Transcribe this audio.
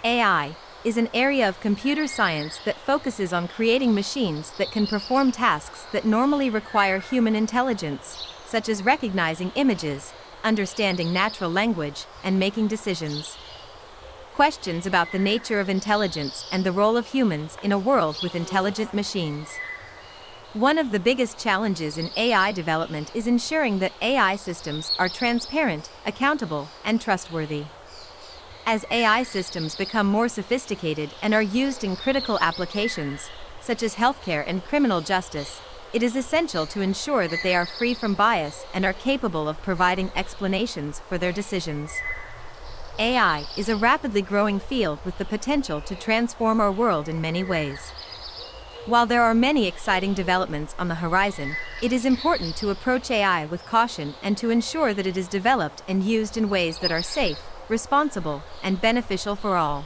AI is an area of computer science that focuses on creating machines that can perform tasks that normally require human intelligence, such as recognizing images, understanding natural language, and making decisions. Questions about the nature of intelligence and the role of humans in a world with intelligent machines. One of the biggest challenges in AI development is ensuring that AI systems are transparent, accountable, and trustworthy. As AI systems become more sophisticated and are used in critical applications, such as healthcare and criminal justice, it is essential to ensure that they are free from bias and are capable of providing explanations for their decisions. AI is a rapidly growing field with the potential to transform our world in many ways. While there are many exciting developments on the horizon, it is important to approach AI with caution and to ensure that it is developed and used in ways that are safe, responsible, and beneficial for all.